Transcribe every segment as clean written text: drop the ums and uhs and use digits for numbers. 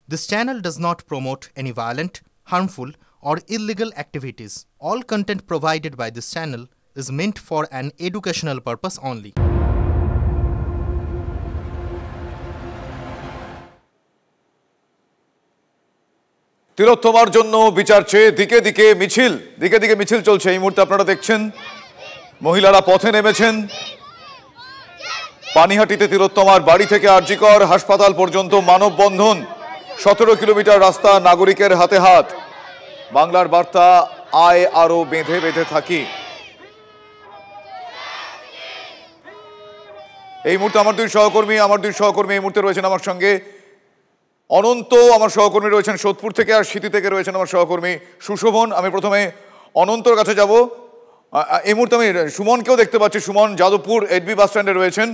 This channel does not promote any violent, harmful, or illegal activities. All content provided by this channel is meant for an educational purpose only. তিলোত্তমার জন্য বিচার চেয়ে দিকে দিকে মিছিল চলছে। এই মুহূর্তে আপনারা দেখছেন মহিলারা পথে নেমেছেন। পানিহাটিতে তিলোত্তমার বাড়ি থেকে আরজিকর হাসপাতাল পর্যন্ত মানববন্ধন। 17 কিলোমিটার রাস্তা নাগরিকের হাতে হাত। বাংলার বার্তা, আয় আরো বেঁধে বেঁধে থাকি। এই মুহূর্তে আমার দুই সহকর্মী এই মুহূর্তে রয়েছেন আমার সঙ্গে। অনন্ত আমার সহকর্মী রয়েছেন সোদপুর থেকে, আর সিটি থেকে রয়েছেন আমার সহকর্মী সুশোভন। আমি প্রথমে অনন্তর কাছে যাব। এই মুহূর্তে আমি সুমনকেও দেখতে পাচ্ছি। সুমন যাদবপুর এডবি বাস স্ট্যান্ডে রয়েছেন।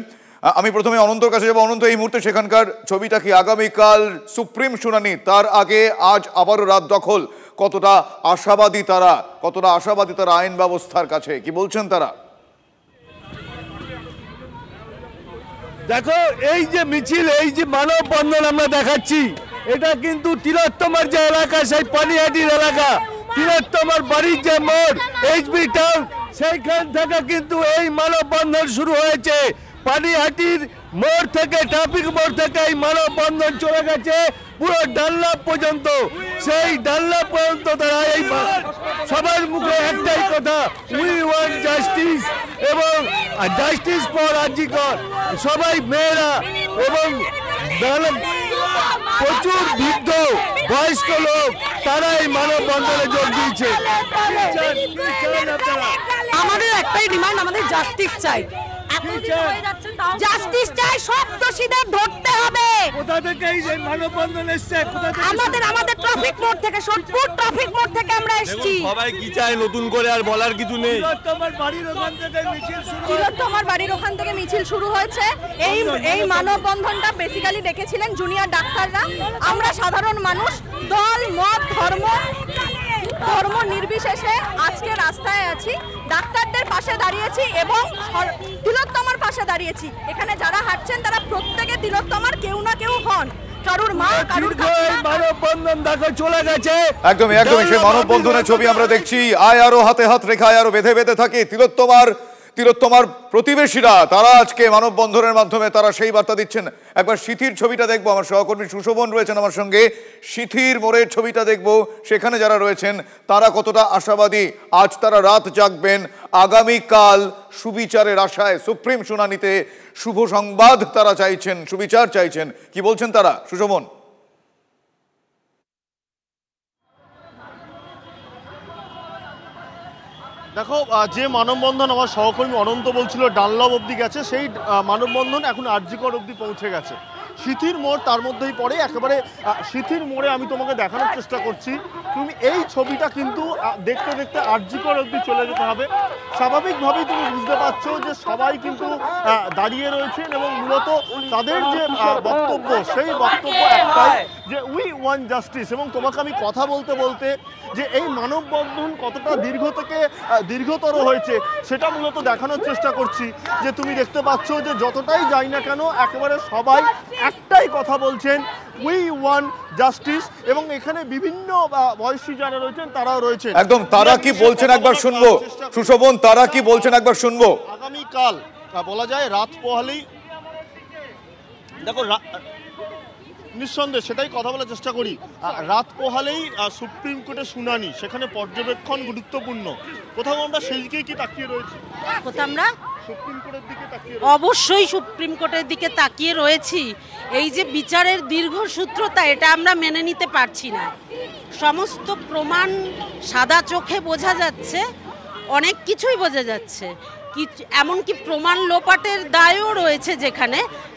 আমি প্রথমে অনন্তর কাছে যাব। অনন্ত, এই মুহূর্তে সেখানকার ছবিটা কি? আগামীকাল সুপ্রিম শুনানি, তার আগে আজ আবারও রাত দখল। কতটা আশাবাদী তারা আইন ব্যবস্থার কাছে? কি বলছেন তারা? দেখো, এই যে মিছিল, এই যে মানববন্ধন আমরা দেখাচ্ছি, এটা কিন্তু তিলোত্তমার যে এলাকা, সেই পানিহাটির এলাকা, তিলোত্তমার বাড়ির যে মোড়, এইচবি টাউন, সেইখান থেকে কিন্তু এই মানববন্ধন শুরু হয়েছে। পানিহাটির মোড় থেকে, ট্রাফিক মোড় থেকে এই মানববন্ধন চলে গেছে পুরো ডানলপ পর্যন্ত। সেই ডানলপ পর্যন্ত তারা এই সবার মুখে একটাই কথা, উই ওয়ান্ট জাস্টিস এবং জাস্টিস ফর আরজিকর। সবাই মেয়েরা এবং প্রচুর বৃদ্ধ বয়স্ক লোক তারা এই মানববন্ধনে যোগ দিয়েছে। আমাদের একটাই ডিমান্ড, আমাদের জাস্টিস চাই। জাস্টিস চাই, সব দোষীদের ধরতে হবে। কোথা থেকে এই মানববন্ধন এসেছে? আমাদের ট্রাফিক মোড় থেকে, সোদপুর ট্রাফিক মোড় থেকে আমরা এসেছি। সবাই কি চায় নতুন করে আর বলার কিছু নেই। তিলোত্তমার বাড়ির ওখান থেকে মিছিল শুরু হয়েছে। এই মানববন্ধনটা বেসিক্যালি দেখেছিলেন জুনিয়র ডাক্তাররা। আমরা সাধারণ মানুষ, দল মত ধর্ম নির্বিশেষে আজকে রাস্তায় আছি, ডাক্তারদের পাশে দাঁড়িয়েছি এবং তিলোত্তমার পাশে দাঁড়িয়েছি। এখানে যারা হাঁটছেন তারা প্রত্যেকে তিলোত্তমার কেউ না কেউ হন। কারুর মা, কারুর মানববন্ধন দেখো চলে গেছে। একদমই সেই মানববন্ধনের ছবি আমরা দেখছি। আয় আরো হাতে হাত রেখা, আয় আরো বেঁধে বেঁধে থাকি। তিলোত্তমার প্রতিবেশীরা তারা আজকে মানববন্ধনের মাধ্যমে তারা সেই বার্তা দিচ্ছেন। একবার সিথির ছবিটা দেখবো। আমার সহকর্মী সুশোভন রয়েছেন আমার সঙ্গে। সিথির মোড়ের ছবিটা দেখবো। সেখানে যারা রয়েছেন তারা কতটা আশাবাদী। আজ তারা রাত জাগবেন, আগামীকাল সুবিচারের আশায় সুপ্রিম শুনানিতে শুভ সংবাদ তারা চাইছেন, সুবিচার চাইছেন। কি বলছেন তারা, সুশোভন? দেখো, যে মানববন্ধন আমার সহকর্মী অনন্ত বলছিল ডানলপ অবধি গেছে, সেই মানববন্ধন এখন আরজিকর অবধি পৌঁছে গেছে। সিথির মোড় তার মধ্যেই পড়ে। একেবারে সিথির মোড়ে আমি তোমাকে দেখানোর চেষ্টা করছি। তুমি এই ছবিটা কিন্তু দেখতে দেখতে আরজিকর অবধি চলে যেতে হবে। স্বাভাবিকভাবেই তুমি বুঝতে পারছো যে সবাই কিন্তু দাঁড়িয়ে রয়েছেন এবং মূলত তাদের যে বক্তব্য, সেই বক্তব্য একটাই যে উই ওয়ান্ট জাস্টিস। এবং তোমাকে আমি কথা বলতে বলতে যে এই মানববন্ধন কতটা দীর্ঘ থেকে দীর্ঘতর হয়েছে সেটা মূলত দেখানোর চেষ্টা করছি। যে তুমি দেখতে পাচ্ছ যে যতটাই যাই না কেন একেবারে সবাই একটাই কথা বলছেন, উই ওয়ান্ট জাস্টিস। এবং এখানে বিভিন্ন বয়সী যারা রয়েছেন তারাও রয়েছেন। একদম, তারা কি বলছেন একবার শুনবো। সুশোভন, তারা কি বলছেন একবার শুনবো। আগামীকাল বলা যায় রাত পোহালেই, দেখো নিঃসন্দেহে সেটাই কথা বলার চেষ্টা করি, রাত পোহালেই সুপ্রিম কোর্টে শুনানি, সেখানে পর্যবেক্ষণ গুরুত্বপূর্ণ। কোথাও আমরা সেই দিকেই কি তাকিয়ে রয়েছি? কোথাও আমরা সুপ্রিম কোর্টের দিকে তাকিয়ে অবশ্যই সুপ্রিম কোর্টের দিকে তাকিয়ে রয়েছি। এই যে বিচারের দীর্ঘসূত্রতা, এটা আমরা মেনে নিতে পারছি না। সমস্ত প্রমাণ সাদা চোখে বোঝা যাচ্ছে, অনেক কিছুই বোঝা যাচ্ছে। এমনকি প্রমাণ লোপাটের দায়ও রয়েছে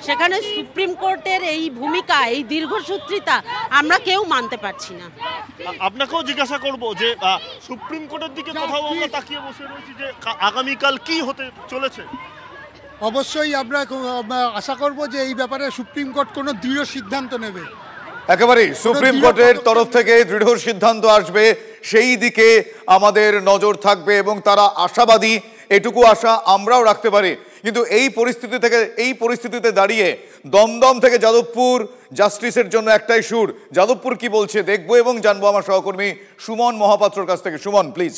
সেখানে সুপ্রিম কোর্টের এই ভূমিকা, এই দীর্ঘসূত্রিতা আমরা কেউ মানতে পারছি না। আপনাকেও জিজ্ঞাসা করব যে সুপ্রিম কোর্টের দিকে কোথাও আমরা তাকিয়ে বসে রয়েছি যে আগামীকাল কি হতে চলেছে। অবশ্যই আমরা আশা করব যে এই ব্যাপারে সুপ্রিম কোর্ট কোনো দৃঢ় সিদ্ধান্ত নেবে। একেবারেই সুপ্রিম কোর্টের তরফ থেকে দৃঢ় সিদ্ধান্ত আসবে, সেই দিকে আমাদের নজর থাকবে এবং তারা আশাবাদী। এটুকু আশা আমরাও রাখতে পারি। কিন্তু এই পরিস্থিতিতে দাঁড়িয়ে দমদম থেকে যাদবপুর জাস্টিসের জন্য একটাই সুর। যাদবপুর কি বলছে দেখবো এবং জানবো আমার সহকর্মী সুমন মহাপাত্রর কাছ থেকে। সুমন, প্লিজ।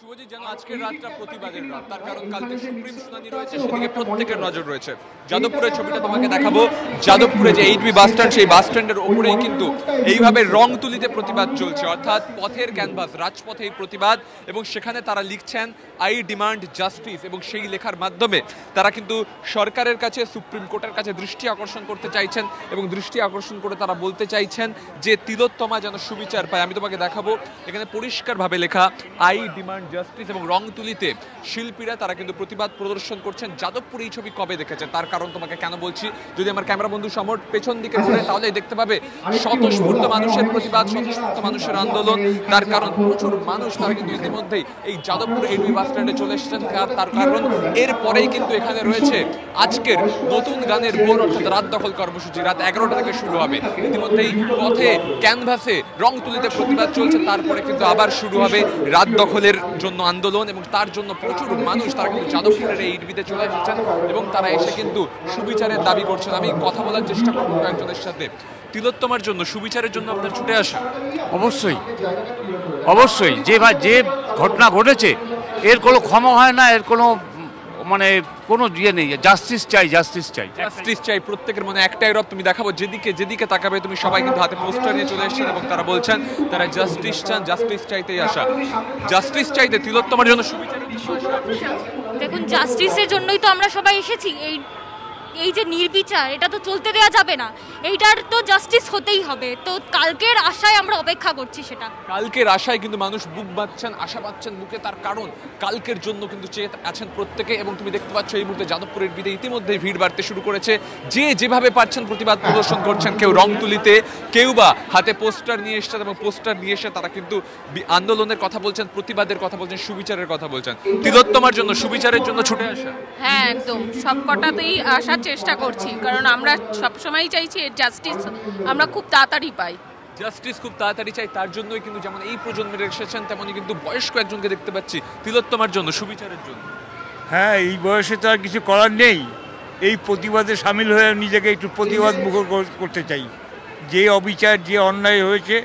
শুভজিৎ, যেন আজকের রাতটা প্রতিবাদের রাত, তার কারণ কালকে সুপ্রিম শুনানি রয়েছে, সেদিকে প্রত্যেকের নজর রয়েছে। যাদবপুরের ছবিটা তোমাকে দেখাবো। যাদবপুরে যে এইচবি বাস স্ট্যান্ড, সেই বাস স্ট্যান্ডের ওপরেই কিন্তু এইভাবে রং তুলিতে প্রতিবাদ চলছে, অর্থাৎ পথের ক্যানভাস, রাজপথে এই প্রতিবাদ। এবং সেখানে তারা লিখছেন আই ডিমান্ড জাস্টিস, এবং সেই লেখার মাধ্যমে তারা কিন্তু সরকারের কাছে, সুপ্রিম কোর্টের কাছে দৃষ্টি আকর্ষণ করতে চাইছেন, এবং দৃষ্টি আকর্ষণ করে তারা বলতে চাইছেন যে তিলোত্তমা যেন সুবিচার পায়। আমি তোমাকে দেখাবো, এখানে পরিষ্কারভাবে লেখা আই ডিমান্ড জাস্টিস, এবং রং তুলিতে শিল্পীরা তারা কিন্তু প্রতিবাদ প্রদর্শন করছেন। যাদবপুর এই ছবি কবে দেখেছেন তার কারণ তোমাকে কেন বলছি, যদি আমার ক্যামেরা বন্ধু সমর পেছন দিকে ঘুরে তাহলে দেখতে পাবে স্বতঃস্ফূর্ত মানুষের প্রতিবাদ, স্বতঃস্ফূর্ত মানুষের আন্দোলন। তার কারণ প্রচুর মানুষ তারা কিন্তু ইতিমধ্যেই এই যাদবপুর এইচবি বাস স্ট্যান্ডে চলে এসেছেন। তার কারণ এরপরেই কিন্তু এখানে রয়েছে আজকের নতুন গানের বোর, অর্থাৎ রাত দখল কর্মসূচি। রাত 11টা থেকে শুরু হবে। ইতিমধ্যেই পথে ক্যানভাসে রং তুলিতে প্রতিবাদ চলছে, তারপরে কিন্তু আবার শুরু হবে রাত দখলের জন্য আন্দোলন, এবং তার জন্য প্রচুর মানুষ তারা কিন্তু যাদবপুরের এই ইটবিতে চলে এসেছেন, এবং তারা এসে কিন্তু সুবিচারের দাবি করছেন। আমি কথা বলার চেষ্টা করবো কয়েকজনের সাথে। তিলোত্তমার জন্য, সুবিচারের জন্য আপনার ছুটে আসা? অবশ্যই অবশ্যই, যে ঘটনা ঘটেছে এর কোনো ক্ষমা হয় না, এর কোনো মানে কোনো ইয়ে নেই। জাস্টিস চাই, জাস্টিস চাই, জাস্টিস চাই। প্রত্যেকের মনে একটাই রব। তুমি দেখাবো যেদিকে তাকাবে তুমি সবাই কিন্তু হাতে পোস্টার নিয়ে চলে এসেছেন, এবং তারা বলছেন তারা জাস্টিস চান, জাস্টিস চাইতেই আসা। জাস্টিস চাইতে তিলোত্তমার জন্য সুবিচারের জন্য আসা। দেখুন, জাস্টিসের জন্যই তো আমরা সবাই এসেছি। এই যে নির্বিচার, এটা তো চলতে দেওয়া যাবে না, এইটার তো জাস্টিস হতেই হবে। তো কালকের আশায় আমরা অপেক্ষা করছি। সেটা কালকের আশায় কিন্তু মানুষ বুক বাঁধছেন, আশা পাচ্ছেন বুকে, তার কারণ কালকের জন্য কিন্তু চেয়ে আছেন প্রত্যেকে। এবং তুমি দেখতে পাচ্ছ এই মুহূর্তে যাদবপুরের বিদে ইতিমধ্যেই ভিড় বাড়তে শুরু করেছে। যে যেভাবে পারছেন প্রতিবাদ প্রদর্শন করছেন, কেউ রং তুলিতে, কেউ বা হাতে পোস্টার নিয়ে এসছেন, এবং পোস্টার নিয়ে এসে তারা কিন্তু আন্দোলনের কথা বলছেন, প্রতিবাদের কথা বলছেন, সুবিচারের কথা বলছেন। তিলোত্তমার জন্য, সুবিচারের জন্য ছুটে আসা? হ্যাঁ, একদম সব কটাতেই আসার চেষ্টা করছি, কারণ আমরা সবসময় চাইছি জাস্টিস আমরা খুব তাড়াতাড়ি পাই। জাস্টিস খুব তাড়াতাড়ি চাই, তার জন্যই কিন্তু যেমন এই প্রজন্মের এসেছেন, তেমনই কিন্তু বয়স্ক একজনকে দেখতে পাচ্ছি তিলোত্তমার জন্য, সুবিচারের জন্য। হ্যাঁ, এই বয়সে তো আর কিছু করার নেই। এই প্রতিবাদে সামিল হয়ে নিজেকে একটু প্রতিবাদ মুখর করতে চাই। যে অবিচার, যে অন্যায় হয়েছে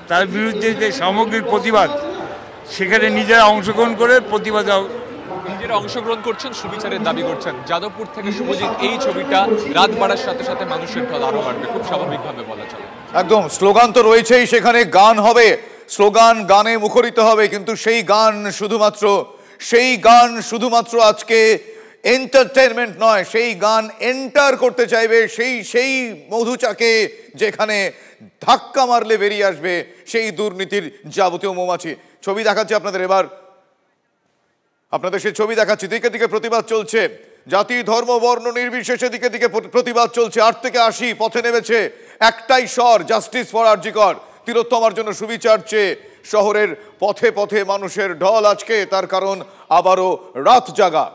তার বিরুদ্ধে যে সামগ্রিক প্রতিবাদ, সেখানে নিজেরা অংশগ্রহণ করে প্রতিবাদ, নিজেরা অংশগ্রহণ করছেন, সুবিচারের দাবি করছেন। যাদবপুর থেকে শুভজিৎ, এই ছবিটা রাত বাড়ার সাথে সাথে মানুষের ঢল আরো বাড়বে, খুব স্বাভাবিকভাবে বলা চলে। একদম, স্লোগান তো রয়েছেই, সেখানে গান হবে, স্লোগান গানে মুখরিত হবে, কিন্তু সেই গান শুধুমাত্র আজকে এন্টারটেনমেন্ট নয়, সেই গান এন্টার করতে চাইবে সেই মধুচাকে, যেখানে ধাক্কা মারলে বেরিয়ে আসবে সেই দুর্নীতির যাবতীয় মৌমাছি। ছবি দেখাচ্ছি আপনাদের, এবার আপনাদের সেই ছবি দেখাচ্ছি। দিকে দিকে প্রতিবাদ চলছে, জাতি ধর্ম বর্ণ নির্বিশেষে দিকে দিকে প্রতিবাদ চলছে। 8 থেকে 80 পথে নেমেছে, একটাই স্বর, জাস্টিস ফর আরজিকর। তিলোত্তমার জন্য সুবিচার চেয়ে শহরের পথে পথে মানুষের ঢল আজকে, তার কারণ আবারও রাত জাগা।